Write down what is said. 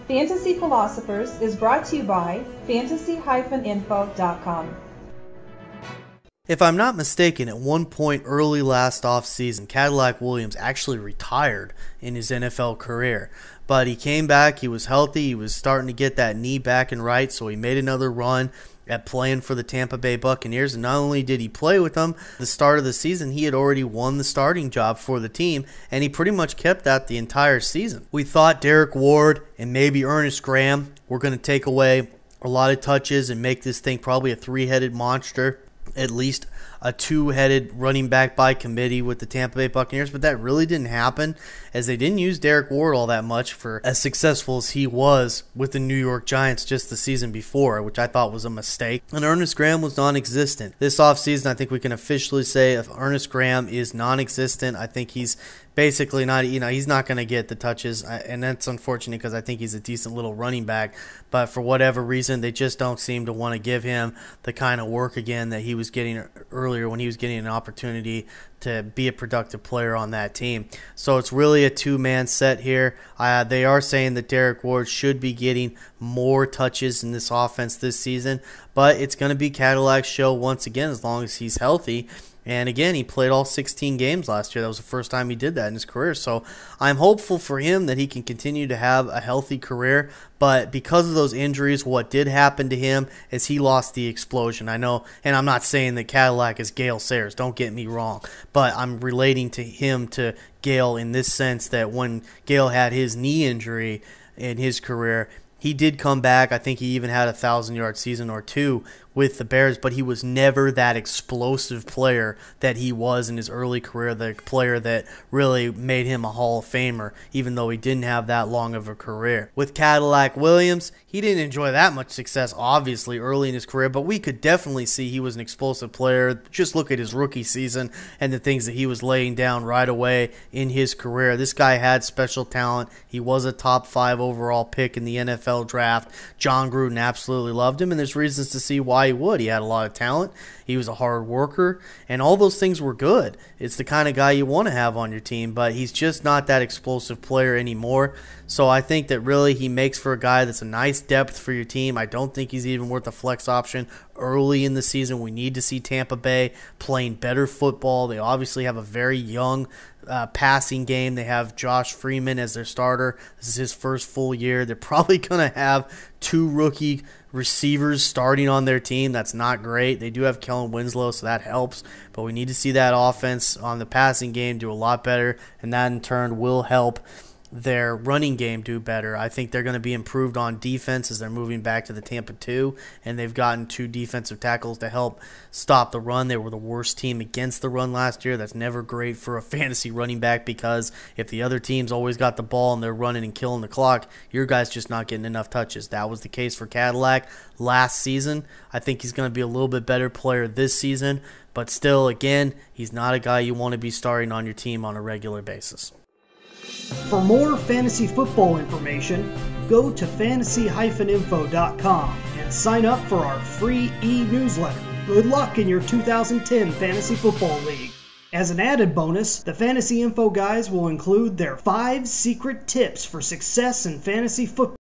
Fantasy Philosophers is brought to you by fantasy-info.com. If I'm not mistaken, at one point early last offseason, Cadillac Williams actually retired in his NFL career. But he came back, he was healthy, he was starting to get that knee back and right, so he made another run at playing for the Tampa Bay Buccaneers. And not only did he play with them, the start of the season, he had already won the starting job for the team, and he pretty much kept that the entire season. We thought Derek Ward and maybe Ernest Graham were going to take away a lot of touches and make this thing probably a three-headed monster, at least a two-headed running back by committee with the Tampa Bay Buccaneers, but that really didn't happen, as they didn't use Derek Ward all that much for as successful as he was with the New York Giants just the season before, which I thought was a mistake. And Ernest Graham was non-existent. This offseason, I think we can officially say if Ernest Graham is non-existent, I think he's basically not, he's not going to get the touches, and that's unfortunate because I think he's a decent little running back, but for whatever reason, they just don't seem to want to give him the kind of work again that he was getting earlier when he was getting an opportunity to be a productive player on that team. So it's really a two-man set here. They are saying that Derek Ward should be getting more touches in this offense this season, but it's going to be Cadillac's show once again as long as he's healthy. And again, he played all 16 games last year. That was the first time he did that in his career. So I'm hopeful for him that he can continue to have a healthy career. But because of those injuries, what did happen to him is he lost the explosion. I know, and I'm not saying that Cadillac is Gale Sayers. Don't get me wrong. But I'm relating to him to Gale in this sense that when Gale had his knee injury in his career, he did come back. I think he even had a 1,000-yard season or two with the Bears, but he was never that explosive player that he was in his early career, the player that really made him a Hall of Famer, even though he didn't have that long of a career. With Cadillac Williams, he didn't enjoy that much success, obviously, early in his career, but we could definitely see he was an explosive player. Just look at his rookie season and the things that he was laying down right away in his career. This guy had special talent. He was a top 5 overall pick in the NFL draft. John Gruden absolutely loved him, and there's reasons to see why he would. He had a lot of talent. He was a hard worker, and all those things were good. It's the kind of guy you want to have on your team, but he's just not that explosive player anymore. So I think that really he makes for a guy that's a nice depth for your team. I don't think he's even worth a flex option early in the season. We need to see Tampa Bay playing better football. They obviously have a very young passing game. They have Josh Freeman as their starter. This is his first full year. They're probably going to have 2 rookie receivers starting on their team. That's not great. They do have Kellen Winslow, so that helps. But we need to see that offense on the passing game do a lot better, and that in turn will help their running game do better. I think they're going to be improved on defense as they're moving back to the Tampa 2, and they've gotten 2 defensive tackles to help stop the run. They were the worst team against the run last year. That's never great for a fantasy running back, because if the other team's always got the ball and they're running and killing the clock, your guy's just not getting enough touches. That was the case for Cadillac last season. I think he's going to be a little bit better player this season, but still, again, he's not a guy you want to be starting on your team on a regular basis. For more fantasy football information, go to fantasy-info.com and sign up for our free e-newsletter. Good luck in your 2010 Fantasy Football League. As an added bonus, the Fantasy Info guys will include their 5 secret tips for success in fantasy football.